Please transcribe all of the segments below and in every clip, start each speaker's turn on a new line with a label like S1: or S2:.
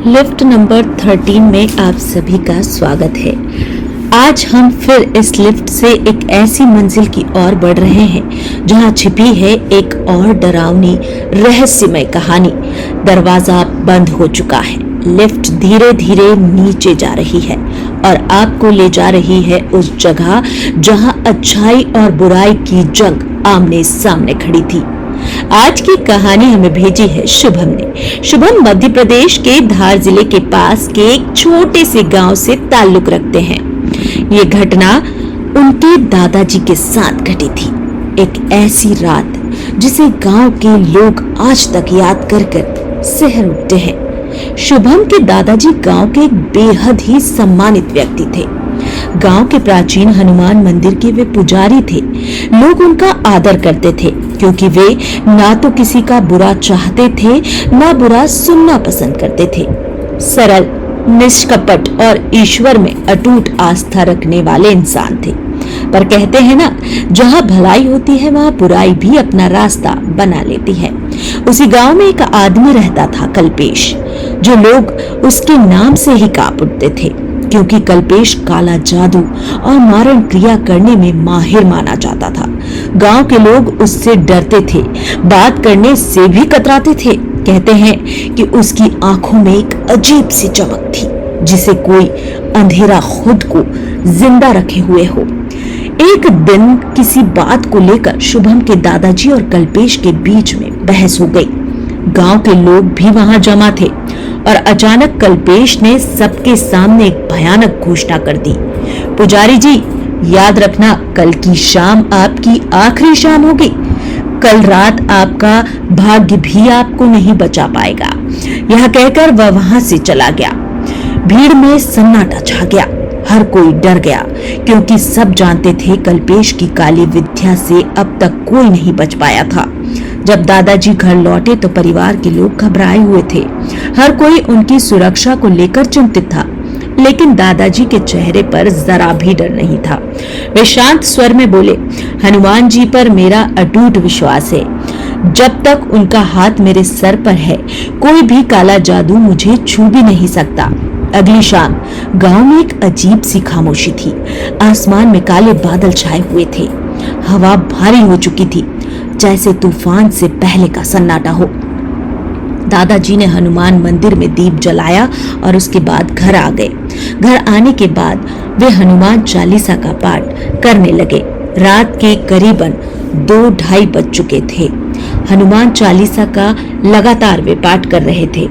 S1: Lift number 13 में आप सभी का स्वागत है। आज हम फिर इस लिफ्ट से एक ऐसी मंजिल की ओर बढ़ रहे हैं जहां छिपी है एक और डरावनी रहस्यमय कहानी। दरवाजा बंद हो चुका है, लिफ्ट धीरे धीरे नीचे जा रही है और आपको ले जा रही है उस जगह जहां अच्छाई और बुराई की जंग आमने सामने खड़ी थी। आज की कहानी हमें भेजी है शुभम ने। शुभम मध्य प्रदेश के धार जिले के पास के एक छोटे से गांव से ताल्लुक रखते हैं। ये घटना उनके दादाजी के साथ घटी थी। एक ऐसी रात जिसे गांव के लोग आज तक याद कर कर सिहर उठते हैं। शुभम के दादाजी गांव के एक बेहद ही सम्मानित व्यक्ति थे। गांव के प्राचीन हनुमान मंदिर के वे पुजारी थे। लोग उनका आदर करते थे क्योंकि वे ना तो किसी का बुरा चाहते थे ना बुरा सुनना पसंद करते थे। सरल, निष्कपट और ईश्वर में अटूट आस्था रखने वाले इंसान थे। पर कहते हैं ना, जहां भलाई होती है वहां बुराई भी अपना रास्ता बना लेती है। उसी गांव में एक आदमी रहता था, कल्पेश, जो लोग उसके नाम से ही कांप उठते थे क्योंकि कल्पेश काला जादू और मारण क्रिया करने में माहिर माना जाता था। गांव के लोग उससे डरते थे, बात करने से भी कतराते थे। कहते हैं कि उसकी आंखों में एक अजीब सी चमक थी, जिसे कोई अंधेरा खुद को जिंदा रखे हुए हो। एक दिन किसी बात को लेकर शुभम के दादाजी और कल्पेश के बीच में बहस हो गई। गांव के लोग भी वहां जमा थे और अचानक कल्पेश ने सबके सामने एक भयानक घोषणा कर दी। पुजारी जी, याद रखना, कल की शाम आपकी आखिरी शाम होगी। कल रात आपका भाग्य भी आपको नहीं बचा पाएगा। यह कहकर वह वहां से चला गया। भीड़ में सन्नाटा छा गया। हर कोई डर गया क्योंकि सब जानते थे कल्पेश की काली विद्या से अब तक कोई नहीं बच पाया था। जब दादाजी घर लौटे तो परिवार के लोग घबराए हुए थे। हर कोई उनकी सुरक्षा को लेकर चिंतित था, लेकिन दादाजी के चेहरे पर जरा भी डर नहीं था। वे शांत स्वर में बोले, हनुमान जी पर मेरा अटूट विश्वास है। जब तक उनका हाथ मेरे सर पर है, कोई भी काला जादू मुझे छू भी नहीं सकता। अगली शाम गांव में एक अजीब सी खामोशी थी। आसमान में काले बादल छाए हुए थे। हवा भारी हो चुकी थी, जैसे तूफान से पहले का सन्नाटा हो। दादाजी ने हनुमान मंदिर में दीप जलाया और उसके बाद घर आ गए। घर आने के बाद वे हनुमान चालीसा का पाठ करने लगे। रात के करीबन 2-2:30 बज चुके थे। हनुमान चालीसा का लगातार वे पाठ कर रहे थे।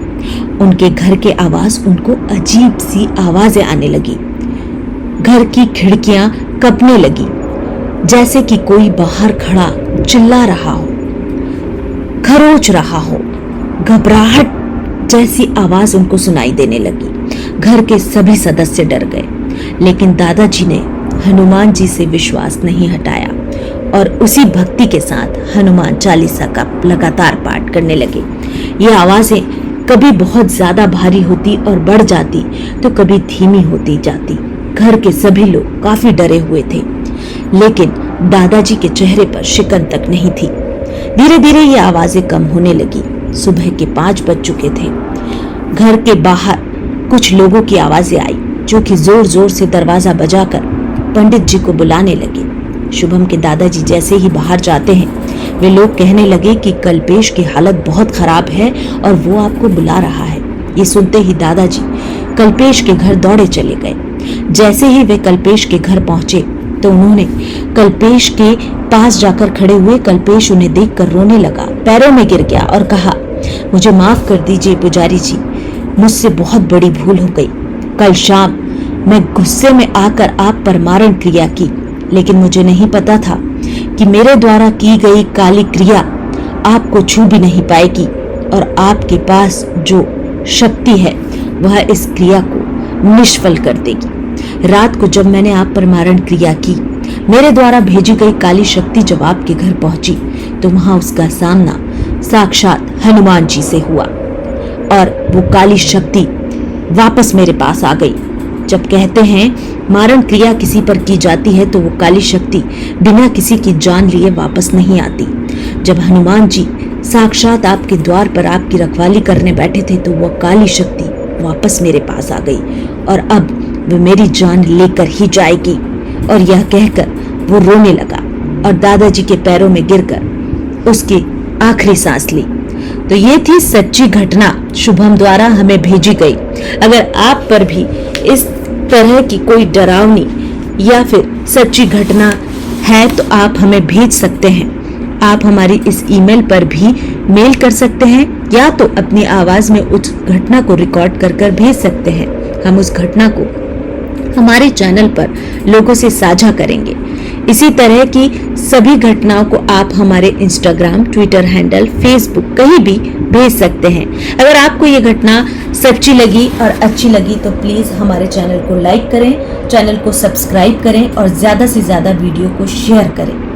S1: उनके घर के आवाज उनको अजीब सी आवाजें आने लगी। घर की खिड़कियां कँपने लगी, जैसे कि कोई बाहर खड़ा चिल्ला रहा हो, खरोच रहा हो। घबराहट जैसी आवाज उनको सुनाई देने लगी। घर के सभी सदस्य डर गए, लेकिन दादाजी ने हनुमान जी से विश्वास नहीं हटाया और उसी भक्ति के साथ हनुमान चालीसा का लगातार पाठ करने लगे। ये आवाजें कभी बहुत ज्यादा भारी होती और बढ़ जाती तो कभी धीमी होती जाती। घर के सभी लोग काफी डरे हुए थे, लेकिन दादाजी के चेहरे पर शिकन तक नहीं थी। धीरे धीरे ये आवाजें कम होने लगी। सुबह के 5 बज चुके थे। घर के बाहर कुछ लोगों की आवाजें आई, जो कि जोर जोर से दरवाजा बजाकर पंडित जी को बुलाने लगे। शुभम के दादाजी जैसे ही बाहर जाते हैं, वे लोग कहने लगे कि कल्पेश की हालत बहुत खराब है और वो आपको बुला रहा है। ये सुनते ही दादाजी कल्पेश के घर दौड़े चले गए। जैसे ही वे कल्पेश के घर पहुंचे तो उन्होंने कल्पेश के पास जाकर खड़े हुए। कल्पेश उन्हें देखकर रोने लगा, पैरों में गिर गया और कहा, मुझे माफ कर दीजिए पुजारी जी, मुझसे बहुत बड़ी भूल हो गई। कल शाम मैं गुस्से में आकर आप पर मारण क्रिया की, लेकिन मुझे नहीं पता था कि मेरे द्वारा की गई काली क्रिया आपको छू भी नहीं पाएगी और आपके पास जो शक्ति है वह इस क्रिया को निष्फल कर देगी। रात को जब मैंने आप पर मारण क्रिया की, मेरे द्वारा भेजी गई काली शक्ति जब आपके घर पहुंची तो वहां उसका सामना साक्षात हनुमान जी से हुआ और वो काली शक्ति वापस मेरे पास आ गई। जब कहते हैं मारण क्रिया किसी पर की जाती है तो वो काली शक्ति बिना किसी की जान लिए वापस नहीं आती। जब हनुमान जी साक्षात आपके द्वार पर आपकी रखवाली करने बैठे थे तो वह काली शक्ति वापस मेरे पास आ गई और अब वो मेरी जान लेकर ही जाएगी। और यह कहकर वो रोने लगा और दादाजी के पैरों में गिरकर उसकी आखिरी सांस ली। तो ये थी सच्ची घटना शुभम द्वारा हमें भेजी गई। अगर आप पर भी इस तरह की कोई डरावनी या फिर सच्ची घटना है तो आप हमें भेज सकते हैं। आप हमारी इस ईमेल पर भी मेल कर सकते हैं या तो अपनी आवाज में उस घटना को रिकॉर्ड कर भेज सकते हैं। हम उस घटना को हमारे चैनल पर लोगों से साझा करेंगे। इसी तरह की सभी घटनाओं को आप हमारे इंस्टाग्राम, ट्विटर हैंडल, फेसबुक कहीं भी भेज सकते हैं। अगर आपको ये घटना सच्ची लगी और अच्छी लगी तो प्लीज हमारे चैनल को लाइक करें, चैनल को सब्सक्राइब करें और ज्यादा से ज्यादा वीडियो को शेयर करें।